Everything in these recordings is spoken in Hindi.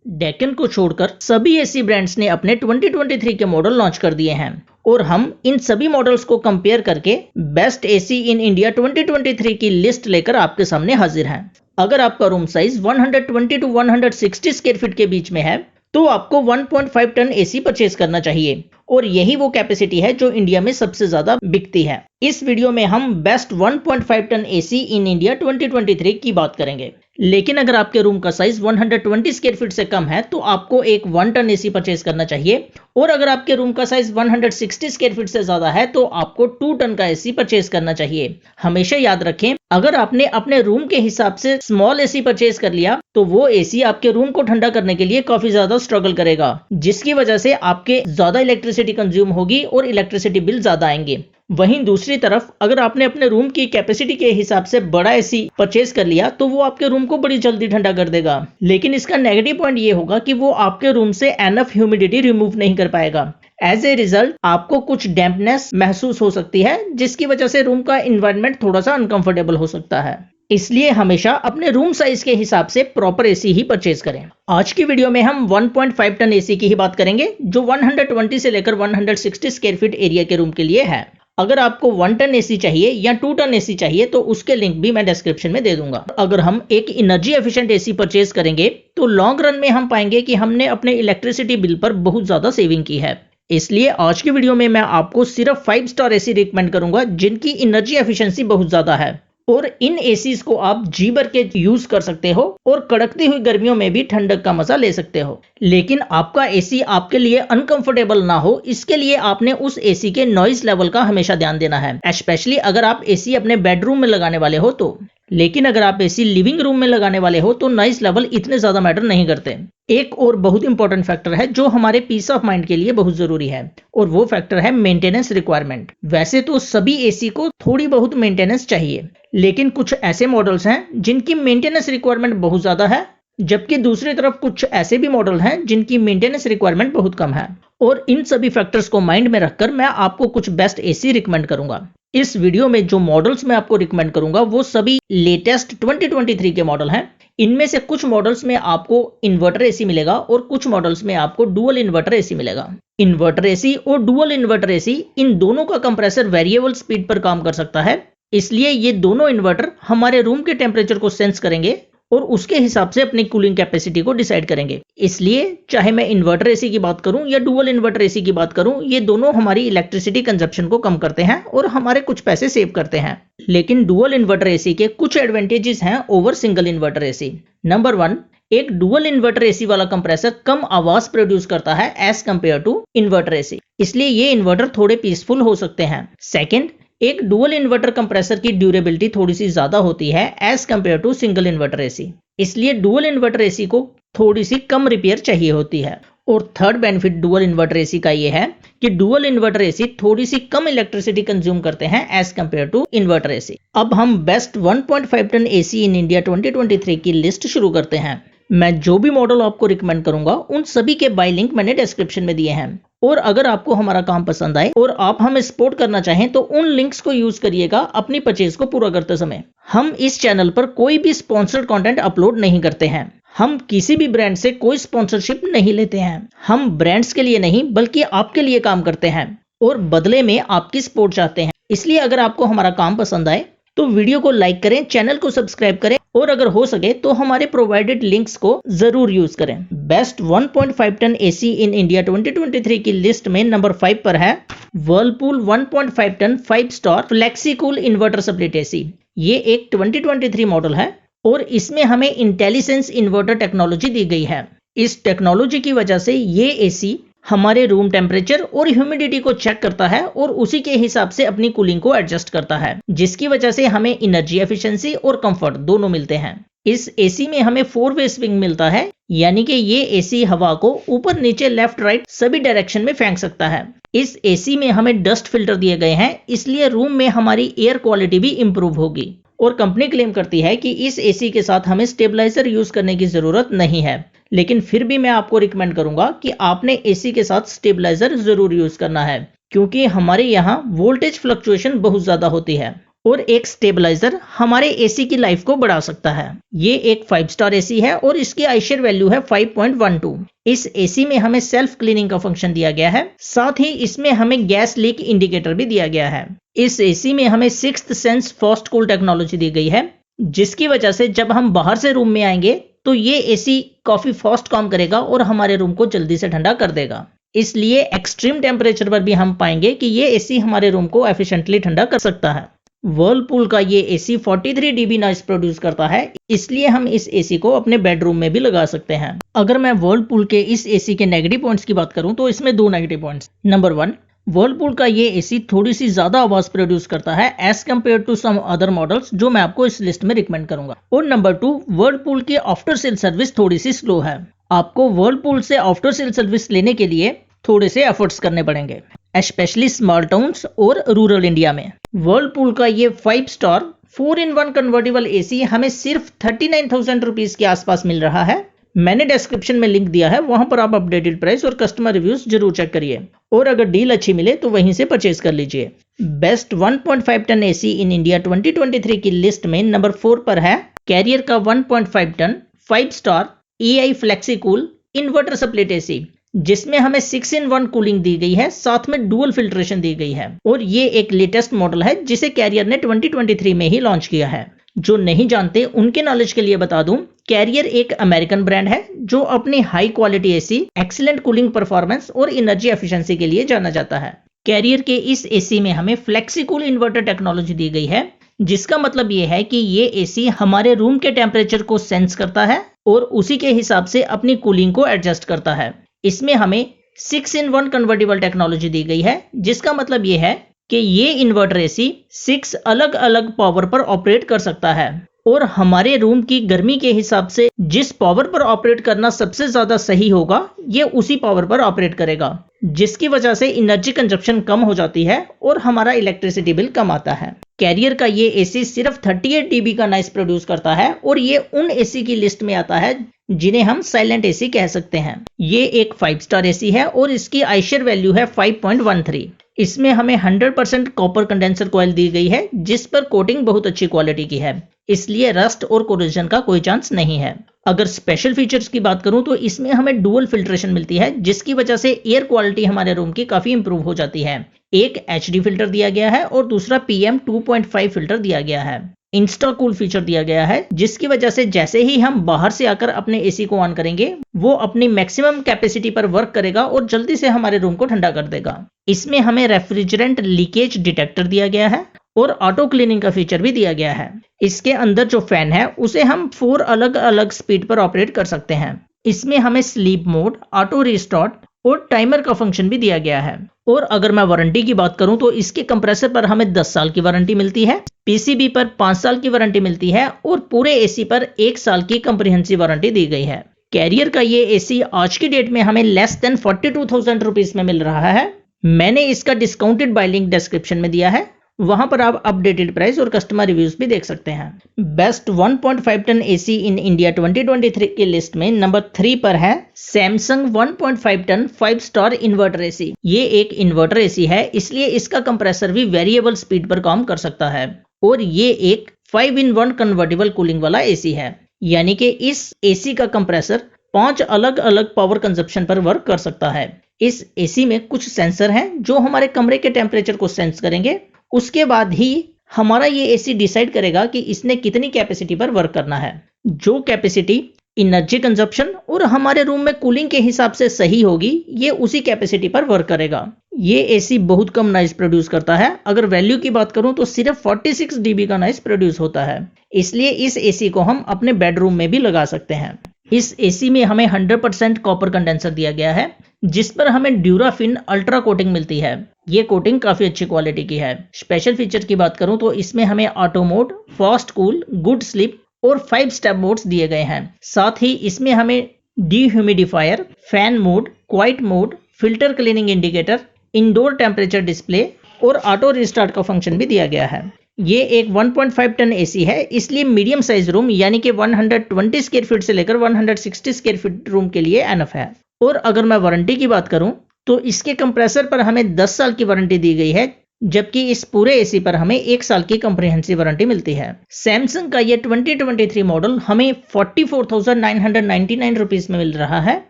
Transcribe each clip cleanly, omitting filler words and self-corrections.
डेक्कन को छोड़कर सभी एसी ब्रांड्स ने अपने 2023 के मॉडल लॉन्च कर दिए हैं और हम इन सभी मॉडल्स को कंपेयर करके बेस्ट एसी इन इंडिया 2023 की लिस्ट लेकर आपके सामने हाजिर हैं। अगर आपका room size 120 to 160 square feet के बीच में है तो आपको 1.5 टन एसी परचेज करना चाहिए और यही वो कैपेसिटी है जो इंडिया में सबसे ज्यादा बिकती है। इस वीडियो में हम best 1.5 ton AC in India 2023 की बात करेंगे। लेकिन अगर आपके रूम का साइज 120 स्क्वायर फीट से कम है तो आपको एक 1 टन एसी परचेज करना चाहिए और अगर आपके रूम का साइज 160 स्क्वायर फीट से ज्यादा है तो आपको 2 टन का एसी परचेज करना चाहिए। हमेशा याद रखें, अगर आपने अपने रूम के हिसाब से स्मॉल एसी परचेज कर लिया तो वो एसी आपके रूम को ठंडा करने के लिए काफी ज्यादा स्ट्रगल करेगा, जिसकी वजह से आपके ज्यादा इलेक्ट्रिसिटी कंज्यूम होगी और इलेक्ट्रिसिटी बिल ज्यादा आएंगे। वहीं दूसरी तरफ अगर आपने अपने रूम की कैपेसिटी के हिसाब से बड़ा एसी परचेज कर लिया तो वो आपके रूम को बड़ी जल्दी ठंडा कर देगा, लेकिन इसका नेगेटिव पॉइंट ये होगा कि वो आपके रूम से एनफ ह्यूमिडिटी रिमूव नहीं कर पाएगा। एज ए रिजल्ट आपको कुछ डैम्पनेस महसूस हो सकती है, जिसकी वजह से रूम का एनवायरनमेंट थोड़ा सा अनकंफर्टेबल हो सकता है। इसलिए हमेशा अपने रूम साइज के हिसाब से प्रॉपर एसी ही परचेज करें। आज की वीडियो में हम 1.5 टन एसी की ही बात करेंगे जो 120 से लेकर 160 स्क्वायर फीट एरिया के रूम के लिए है। अगर आपको 1 टन एसी चाहिए या 2 टन एसी चाहिए तो उसके लिंक भी मैं डिस्क्रिप्शन में दे दूंगा। अगर हम एक एनर्जी एफिशिएंट एसी परचेज करेंगे तो लॉन्ग रन में हम पाएंगे कि हमने अपने इलेक्ट्रिसिटी बिल पर बहुत ज्यादा सेविंग की है। इसलिए आज की वीडियो में मैं आपको सिर्फ 5 स्टार एसी रिकमेंड करूंगा जिनकी एनर्जी एफिशिएंसी बहुत ज्यादा है और इन एसीज को आप जी भर के यूज कर सकते हो और कड़कती हुई गर्मियों में भी ठंडक का मजा ले सकते हो। लेकिन आपका एसी आपके लिए अनकंफर्टेबल ना हो, इसके लिए आपने उस एसी के नॉइज लेवल का हमेशा ध्यान देना है, स्पेशली अगर आप एसी अपने बेडरूम में लगाने वाले हो तो। लेकिन अगर आप एसी लिविंग रूम में लगाने वाले हो तो नॉइज लेवल इतने ज्यादा मैटर नहीं करते। एक और बहुत इंपॉर्टेंट फैक्टर है जो हमारे पीस ऑफ माइंड के लिए बहुत जरूरी है और वो फैक्टर है मेंटेनेंस रिक्वायरमेंट। वैसे तो सभी एसी को थोड़ी बहुत मेंटेनेंस चाहिए, लेकिन कुछ ऐसे मॉडल्स हैं जिनकी मेंटेनेंस रिक्वायरमेंट बहुत ज्यादा है, जबकि दूसरी तरफ कुछ ऐसे भी मॉडल हैं जिनकी मेंटेनेंस रिक्वायरमेंट बहुत कम है। और इन सभी फैक्टर्स को माइंड में रखकर मैं आपको कुछ बेस्ट एसी रिकमेंड करूंगा। इस वीडियो में जो मॉडल्स मैं आपको रिकमेंड करूंगा वो सभी लेटेस्ट 2023 के मॉडल हैं। इनमें से कुछ मॉडल्स में आपको इन्वर्टर एसी मिलेगा और कुछ मॉडल्स में आपको डुअल इन्वर्टर एसी मिलेगा। इन्वर्टर एसी और डुअल इन्वर्टर एसी इन दोनों का कंप्रेसर वेरिएबल स्पीड पर काम कर सकता है, इसलिए ये दोनों इन्वर्टर हमारे रूम के टेम्परेचर को सेंस करेंगे और उसके हिसाब से अपनी कूलिंग कैपेसिटी को डिसाइड करेंगे। इसलिए चाहे मैं इन्वर्टर एसी की बात करूं या डुअल इन्वर्टर एसी की बात करूं, ये दोनों हमारी इलेक्ट्रिसिटी कंजप्शन को कम करते हैं और हमारे कुछ पैसे सेव करते हैं। लेकिन डुअल इन्वर्टर एसी के कुछ एडवांटेजेस हैं over single inverter AC. Number 1, एक डुअल इन्वर्टर एसी वाला कंप्रेसर कम आवाज प्रोड्यूस करता है as compared to inverter AC, इसलिए ये इन्वर्टर थोड़े पीसफुल हो सकते हैं। सेकेंड, एक डुअल इन्वर्टर कंप्रेसर की ड्यूरेबिलिटी थोड़ी सी ज्यादा होती है as compared to single inverter AC, इसलिए डुअल इन्वर्टर एसी को थोड़ी सी कम रिपेयर चाहिए होती है। और third benefit dual inverter AC का ये है कि डुअल इन्वर्टर एसी थोड़ी सी कम इलेक्ट्रिसिटी कंज्यूम करते हैं as compared to inverter AC. अब हम best 1.5 ton AC in India 2023 की लिस्ट शुरू करते हैं। मैं जो भी मॉडल आपको रिकमेंड करूंगा उन सभी के बाय लिंक मैंने डिस्क्रिप्शन में दिए हैं और अगर आपको हमारा काम पसंद आए और आप हमें सपोर्ट करना चाहें तो उन लिंक्स को यूज करिएगा अपनी परचेज को पूरा करते समय। हम इस चैनल पर कोई भी स्पॉन्सर्ड कंटेंट अपलोड नहीं करते हैं। हम किसी भी ब्रांड से कोई स्पॉन्सरशिप नहीं लेते हैं। हम ब्रांड्स के लिए नहीं बल्कि आपके लिए काम करते हैं और बदले में आपकी सपोर्ट चाहते हैं। इसलिए अगर आपको हमारा काम पसंद आए तो वीडियो को लाइक करें, चैनल को सब्सक्राइब करें और अगर हो सके तो हमारे प्रोवाइडेड लिंक्स को जरूर यूज करें। Best 1.5 ton AC in India 2023 की लिस्ट में नंबर 5 पर है Whirlpool 1.5 ton 5 star Flexicool inverter split AC. ये एक 2023 मॉडल है और इसमें हमें इंटेलिसेंस इन्वर्टर टेक्नोलॉजी दी गई है। इस टेक्नोलॉजी की वजह से ये एसी हमारे रूम टेम्परेचर और ह्यूमिडिटी को चेक करता है और उसी के हिसाब से अपनी कूलिंग को एडजस्ट करता है, जिसकी वजह से हमें एनर्जी एफिशिएंसी और कंफर्ट दोनों मिलते हैं। इस एसी में हमें 4 वे स्विंग मिलता है, यानी कि ये एसी हवा को ऊपर नीचे लेफ्ट राइट सभी डायरेक्शन में फेंक सकता है। इस एसी में हमें डस्ट फिल्टर दिए गए हैं, इसलिए रूम में हमारी एयर क्वालिटी भी इंप्रूव होगी। और कंपनी क्लेम करती है कि इस एसी के साथ हमें स्टेबलाइजर यूज करने की जरूरत नहीं है, लेकिन फिर भी मैं आपको रिकमेंड करूंगा कि आपने एसी के साथ स्टेबलाइजर जरूर यूज करना है, क्योंकि हमारे यहाँ वोल्टेज फ्लक्चुएशन बहुत ज्यादा होती है और एक स्टेबलाइजर हमारे एसी की लाइफ को बढ़ा सकता है। ये एक 5 स्टार एसी है और इसकी आईशेयर वैल्यू है 5.12। इस एसी में हमें सेल्फ क्लीनिंग का फंक्शन दिया गया है, साथ ही इसमें हमें गैस लीक इंडिकेटर भी दिया गया है। इस एसी में हमें 6th sense fast cool technology दी गई है, जिसकी वजह से जब हम बाहर से रूम में आएंगे तो ये एसी काफी फास्ट काम करेगा और हमारे रूम को जल्दी से ठंडा कर देगा। इसलिए एक्सट्रीम टेम्परेचर पर भी हम पाएंगे कि ये एसी हमारे रूम को एफिशिएंटली ठंडा कर सकता है। वर्लपूल का ये एसी 43 dB नॉइस प्रोड्यूस करता है, इसलिए हम इस एसी को अपने बेडरूम में भी लगा सकते हैं। अगर मैं वर्लपूल के इस एसी के नेगेटिव पॉइंट्स की बात करूं तो इसमें 2 नेगेटिव पॉइंट्स। नंबर 1, वर्लपूल का ये एसी थोड़ी सी ज्यादा आवाज प्रोड्यूस करता है as compared to some other models जो मैं आपको इस लिस्ट में रिकमेंड करूंगा। और नंबर 2, वर्लपूल की आफ्टर सेल सर्विस थोड़ी सी स्लो है। आपको वर्लपूल से आफ्टर सेल सर्विस लेने के लिए थोड़े से एफर्ट्स करने पड़ेंगे, स्पेशली स्मॉल टाउन्स और रूरल इंडिया में। वर्लपूल का ये 5 स्टार 4-in-1 कन्वर्टेबल एसी हमें सिर्फ 39,000 रुपीज के आसपास मिल रहा है। मैंने डिस्क्रिप्शन में लिंक दिया है, वहां पर आप अपडेटेड प्राइस और कस्टमर रिव्यूज जरूर चेक करिए और अगर डील अच्छी मिले तो वहीं से परचेज कर लीजिए। Best 1.5 ton AC in India 2023 की लिस्ट में नंबर 4 पर है कैरियर का 1.5 ton 5 star EI Flexicool inverter split AC, जिसमें हमें 6-in-1 कूलिंग दी गई है, साथ में डुअल फिल्ट्रेशन दी गई है। और ये एक लेटेस्ट मॉडल है जिसे कैरियर ने 2023 में ही लॉन्च किया है। जो नहीं जानते उनके नॉलेज के लिए बता दूं, कैरियर एक अमेरिकन ब्रांड है जो अपनी high quality AC, excellent cooling performance और एनर्जी एफिशिएंसी के लिए जाना जाता है। कैरियर के इस एसी में हमें फ्लेक्सीकूल इन्वर्टर टेक्नोलॉजी दी गई है, जिसका मतलब ये है कि ये एसी हमारे रूम के टेम्परेचर को सेंस करता है और उसी के हिसाब से अपनी कूलिंग को एडजस्ट करता है। इसमें हमें 6-in-1 कन्वर्टेबल टेक्नोलॉजी दी गई है, जिसका मतलब यह है कि ये इन्वर्टर एसी 6 अलग अलग पावर पर ऑपरेट कर सकता है और हमारे रूम की गर्मी के हिसाब से जिस पावर पर ऑपरेट करना सबसे ज्यादा सही होगा ये उसी पावर पर ऑपरेट करेगा, जिसकी वजह से एनर्जी कंजप्शन कम हो जाती है और हमारा इलेक्ट्रिसिटी बिल कम आता है। कैरियर का ये एसी सिर्फ 38 dB का नॉइस प्रोड्यूस करता है और ये उन एसी की लिस्ट में आता है जिन्हें हम साइलेंट एसी कह सकते हैं। ये एक 5 स्टार एसी है और इसकी आईशेयर वैल्यू है 5.13। इसमें हमें 100% कॉपर कंडेंसर कॉइल दी गई है, जिस पर कोटिंग बहुत अच्छी क्वालिटी की है, इसलिए रस्ट और कोरोजन का कोई चांस नहीं है। अगर स्पेशल फीचर्स की बात करूं तो इसमें हमें डुअल फिल्ट्रेशन मिलती है, जिसकी वजह से एयर क्वालिटी हमारे रूम की काफी इंप्रूव हो जाती है। एक HD फिल्टर दिया गया है और दूसरा PM 2.5 फिल्टर दिया गया है। इंस्टा कूल फीचर दिया गया है, जिसकी वजह से जैसे ही हम बाहर से आकर अपने एसी को ऑन करेंगे वो अपनी मैक्सिमम कैपेसिटी पर वर्क करेगा और जल्दी से हमारे रूम को ठंडा कर देगा। इसमें हमें रेफ्रिजरेंट लीकेज डिटेक्टर दिया गया है और ऑटो क्लीनिंग का फीचर भी दिया गया है। इसके अंदर जो फैन है उसे हम 4 अलग अलग स्पीड पर ऑपरेट कर सकते हैं। इसमें हमें स्लीप मोड, ऑटो रिस्टार्ट और टाइमर का फंक्शन भी दिया गया है। और अगर मैं वारंटी की बात करूं तो इसके कंप्रेसर पर हमें 10 साल की वारंटी मिलती है, पीसीबी पर 5 साल की वारंटी मिलती है और पूरे एसी पर 1 साल की कंप्रिहेंसिव वारंटी दी गई है। कैरियर का ये एसी आज की डेट में हमें लेस देन 42,000 रुपीज में मिल रहा है। मैंने इसका डिस्काउंटेड बाय लिंक डिस्क्रिप्शन में दिया है, वहां पर आप अपडेटेड प्राइस और कस्टमर रिव्यूज भी देख सकते हैं। Best 1.5 ton AC in India 2023 की लिस्ट में नंबर 3 पर है Samsung 1.5 ton 5 star inverter AC. ये एक इन्वर्टर एसी है, इसलिए इसका कंप्रेसर भी वेरिएबल स्पीड पर काम कर सकता है और ये एक 5-in-1 कन्वर्टेबल कूलिंग वाला एसी है, यानी कि इस एसी का कंप्रेसर 5 अलग अलग पावर कंजप्शन पर वर्क कर सकता है। इस एसी में कुछ सेंसर हैं जो हमारे कमरे के टेम्परेचर को सेंस करेंगे, उसके बाद ही हमारा ये एसी डिसाइड करेगा कि इसने कितनी कैपेसिटी पर वर्क करना है। जो कैपेसिटी एनर्जी कंजप्शन और हमारे रूम में कूलिंग के हिसाब से सही होगी, ये उसी कैपेसिटी पर वर्क करेगा। ये एसी बहुत कम नॉइस प्रोड्यूस करता है। अगर वैल्यू की बात करूं तो सिर्फ 46 dB का नॉइस प्रोड्यूस होता है, इसलिए इस एसी को हम अपने बेडरूम में भी लगा सकते हैं। इस एसी में हमें 100% कॉपर कंडेंसर दिया गया है, जिस पर हमें ड्यूराफिन अल्ट्रा कोटिंग मिलती है। ये कोटिंग काफी अच्छी क्वालिटी की है। स्पेशल फीचर की बात करूं तो इसमें हमें auto mode, fast cool, good sleep और 5 स्टेप मोड्स दिए गए हैं। साथ ही इसमें हमें dehumidifier, fan mode, quite mode, filter cleaning indicator, indoor temperature display और ऑटो रिस्टार्ट का फंक्शन भी दिया गया है। ये एक 1.5 टन एसी है, इसलिए मीडियम साइज रूम यानी कि 120 स्क्वायर फीट से लेकर 160 स्क्वायर फीट रूम के लिए एनफ है। और अगर मैं वारंटी की बात करूं तो इसके कंप्रेसर पर हमें 10 साल की वारंटी दी गई है, जबकि इस पूरे एसी पर हमें 1 साल की कॉम्प्रिहेंसिव वारंटी मिलती है। सैमसंग का ये 2023 मॉडल हमें 44,999 रुपीज में मिल रहा है।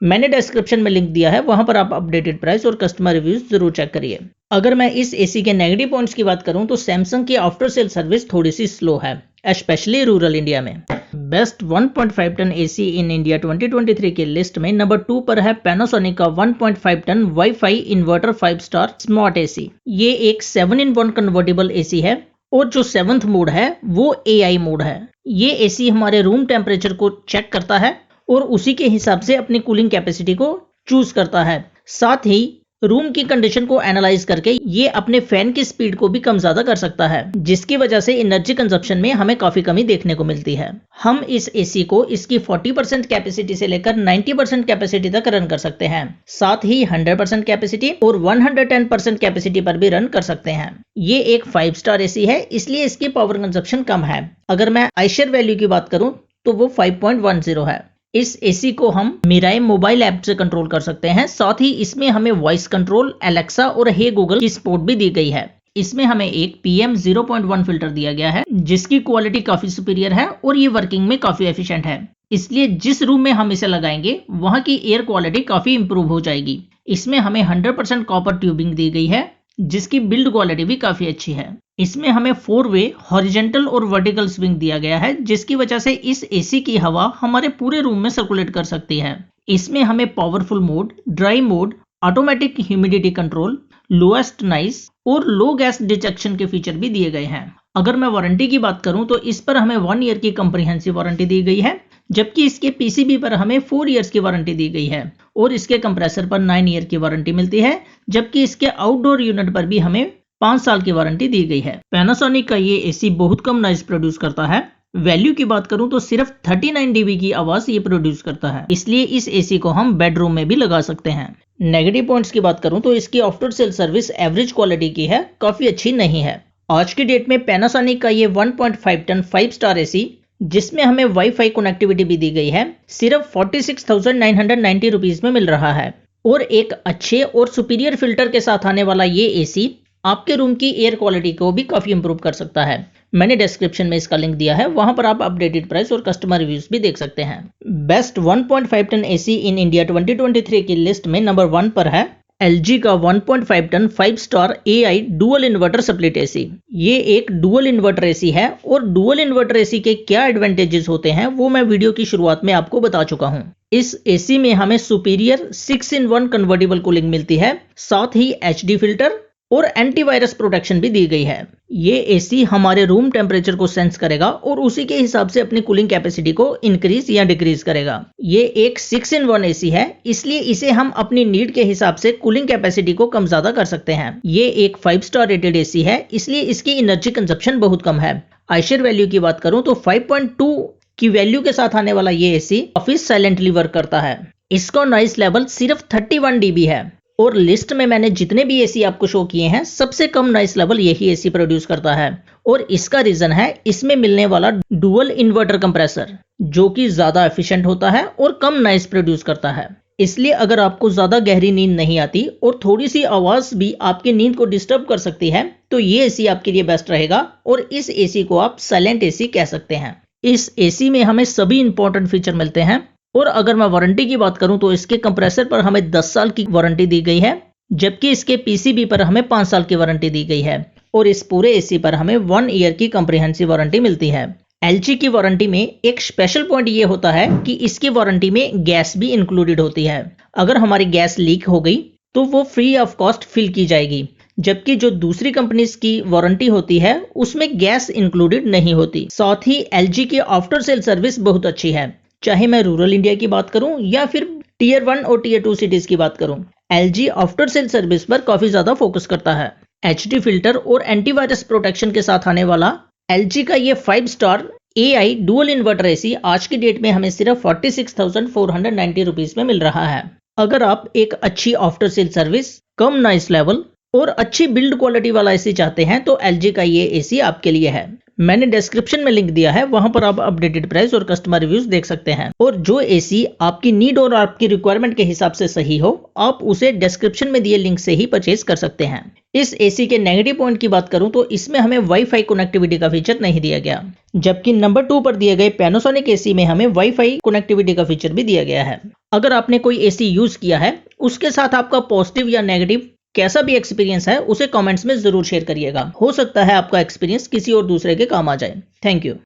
मैंने डिस्क्रिप्शन में लिंक दिया है, वहां पर आप अपडेटेड प्राइस और कस्टमर रिव्यूज जरूर चेक करिए। अगर मैं इस एसी के नेगेटिव पॉइंट्स की बात करूं तो सैमसंग की आफ्टर सेल सर्विस थोड़ी सी स्लो है, स्पेशली रूरल इंडिया में। Best 1.5 ton AC in India 2023 की लिस्ट में नंबर 2 पर है पैनासोनिक का 1.5 ton wifi inverter 5 star smart AC. ये एक 7-in-1 कन्वर्टेबल एसी है और जो 7th मोड है वो AI मोड है। ये एसी हमारे रूम टेम्परेचर को चेक करता है और उसी के हिसाब से अपनी कूलिंग कैपेसिटी को चूज करता है। साथ ही रूम की कंडीशन को एनालाइज करके ये अपने फैन की स्पीड को भी कम ज्यादा कर सकता है, जिसकी वजह से एनर्जी कंजप्शन में हमें काफी कमी देखने को मिलती है। हम इस एसी को इसकी 40% कैपेसिटी से लेकर 90% कैपेसिटी तक रन कर सकते हैं। साथ ही 100% कैपेसिटी और 110% कैपेसिटी पर भी रन कर सकते हैं। ये एक 5 स्टार एसी है, इसलिए इसकी पावर कंजप्शन कम है। अगर मैं आईशेयर वैल्यू की बात करूं तो वो 5.10 है। इस एसी को हम मिराई मोबाइल ऐप से कंट्रोल कर सकते हैं। साथ ही इसमें हमें वॉइस कंट्रोल, एलेक्सा और हे गूगल की सपोर्ट भी दी गई है। इसमें हमें एक PM0.1 फिल्टर दिया गया है, जिसकी क्वालिटी काफी सुपीरियर है और ये वर्किंग में काफी एफिशिएंट है। इसलिए जिस रूम में हम इसे लगाएंगे वहां की एयर क्वालिटी काफी इंप्रूव हो जाएगी। इसमें हमें 100% कॉपर ट्यूबिंग दी गई है, जिसकी बिल्ड क्वालिटी भी काफी अच्छी है। इसमें हमें 4-वे हॉरिजॉन्टल और वर्टिकल स्विंग दिया गया है, जिसकी वजह से इस एसी की हवा हमारे पूरे रूम में सर्कुलेट कर सकती है। इसमें हमें powerful mode, dry mode, automatic humidity control, lowest noise और लो गैस डिटेक्शन के फीचर भी दिए गए हैं। अगर मैं वारंटी की बात करूं तो इस पर हमें 1 ईयर की कॉम्प्रिहेंसिव वारंटी दी गई है, जबकि इसके PCB पर हमें 4 इयर्स की वारंटी दी गई है और इसके कंप्रेसर पर 9 ईयर की वारंटी मिलती है, जबकि इसके आउटडोर यूनिट पर भी हमें 5 साल की वारंटी दी गई है। पैनासोनिक का ये एसी बहुत कम नॉइज प्रोड्यूस करता है। वैल्यू की बात करूं तो सिर्फ 39 dB की आवाज ये प्रोड्यूस करता है, इसलिए इस एसी को हम बेडरूम में भी लगा सकते हैं। नेगेटिव पॉइंट्स की बात करूं तो इसकी after sale service average quality की है, काफी अच्छी नहीं है। आज की डेट में पैनासोनिक का ये 1.5 टन 5 स्टार एसी, जिसमें हमें वाईफाई कनेक्टिविटी भी दी गई है, सिर्फ 46,990 रुपीज में मिल रहा है। और एक अच्छे और सुपीरियर फिल्टर के साथ आने वाला ये एसी आपके रूम की एयर क्वालिटी को भी काफी इंप्रूव कर सकता है। मैंने डिस्क्रिप्शन में इसका लिंक दिया है, वहां पर आप अपडेटेड प्राइस और कस्टमर रिव्यूज भी देख सकते हैं। Best 1.5 ton AC in India 2023 की लिस्ट में नंबर 1 पर है LG का 1.5 ton 5 star AI dual inverter split AC. ये एक डुअल इन्वर्टर एसी है और डुअल इन्वर्टर एसी के क्या एडवांटेजेस होते हैं वो मैं वीडियो की शुरुआत में आपको बता चुका हूं। इस एसी में हमें सुपीरियर 6-in-1 कन्वर्टेबल कूलिंग मिलती है, साथ ही HD फिल्टर और एंटीवायरस प्रोटेक्शन भी दी गई है। ये एसी हमारे रूम टेम्परेचर को सेंस करेगा और उसी के हिसाब से अपनी कूलिंग कैपेसिटी को इंक्रीज या डिक्रीज करेगा। ये एक 6-in-1 एसी है, इसलिए इसे हम अपनी नीड के हिसाब से कूलिंग कैपेसिटी को कम ज्यादा कर सकते हैं। ये एक 5 स्टार रेटेड एसी है, इसलिए इसकी एनर्जी कंजप्शन बहुत कम है। आईशेयर वैल्यू की बात करूं तो 5.2 की वैल्यू के साथ आने वाला ये एसी काफी साइलेंटली वर्क करता है। इसका नॉइस लेवल सिर्फ 31 dB है और लिस्ट में मैंने जितने भी एसी आपको शो किए हैं सबसे कम नॉइस लेवल यही एसी प्रोड्यूस करता है। और इसका रीजन है इसमें मिलने वाला डुअल इन्वर्टर कंप्रेसर, जो कि ज्यादा एफिशिएंट होता है और कम नॉइस प्रोड्यूस करता है। इसलिए अगर आपको ज्यादा गहरी नींद नहीं आती और थोड़ी सी आवाज भी आपकी नींद को डिस्टर्ब कर सकती है तो ये एसी आपके लिए बेस्ट रहेगा और इस एसी को आप साइलेंट एसी कह सकते हैं। इस एसी में हमें सभी इंपॉर्टेंट फीचर मिलते हैं। और अगर मैं वारंटी की बात करूं तो इसके कंप्रेसर पर हमें 10 साल की वारंटी दी गई है, जबकि इसके PCB पर हमें 5 साल की वारंटी दी गई है और इस पूरे एसी पर हमें 1 ईयर की कॉम्प्रिहेंसिव वारंटी मिलती है। LG की वारंटी में एक स्पेशल पॉइंट ये होता है कि इसकी वारंटी में गैस भी इंक्लूडेड होती है। अगर हमारी गैस लीक हो गई तो वो फ्री ऑफ कॉस्ट फिल की जाएगी, जबकि जो दूसरी कंपनीज की वारंटी होती है उसमें गैस इंक्लूडेड नहीं होती। साथ ही LG की आफ्टर सेल सर्विस बहुत अच्छी है, चाहे मैं रूरल इंडिया की बात करूं या फिर Tier 1 और Tier 2 सिटीज की बात करूं। LG आफ्टर सेल सर्विस पर काफी ज्यादा फोकस करता है। HD फिल्टर और एंटीवायरस प्रोटेक्शन के साथ आने वाला LG का ये 5 star AI dual inverter AC आज की डेट में हमें सिर्फ 46,490 रुपीज में मिल रहा है। अगर आप एक अच्छी आफ्टर सेल सर्विस, कम नॉइस लेवल और अच्छी बिल्ड क्वालिटी वाला एसी चाहते हैं तो LG का ये एसी आपके लिए है। मैंने डिस्क्रिप्शन में लिंक दिया है, वहां पर आप अपडेटेड प्राइस और कस्टमर रिव्यूज देख सकते हैं। और जो एसी आपकी नीड और आपकी रिक्वायरमेंट के हिसाब से सही हो आप उसे डिस्क्रिप्शन में दिए लिंक से ही परचेज कर सकते हैं। इस एसी के नेगेटिव पॉइंट की बात करूं तो इसमें हमें वाईफाई कनेक्टिविटी का फीचर नहीं दिया गया, जबकि नंबर 2 पर दिए गए पैनासोनिक एसी में हमें वाईफाई कनेक्टिविटी का फीचर भी दिया गया है। अगर आपने कोई एसी यूज किया है, उसके साथ आपका पॉजिटिव या नेगेटिव कैसा भी एक्सपीरियंस है उसे कमेंट्स में जरूर शेयर करिएगा। हो सकता है आपका एक्सपीरियंस किसी और दूसरे के काम आ जाए। Thank you.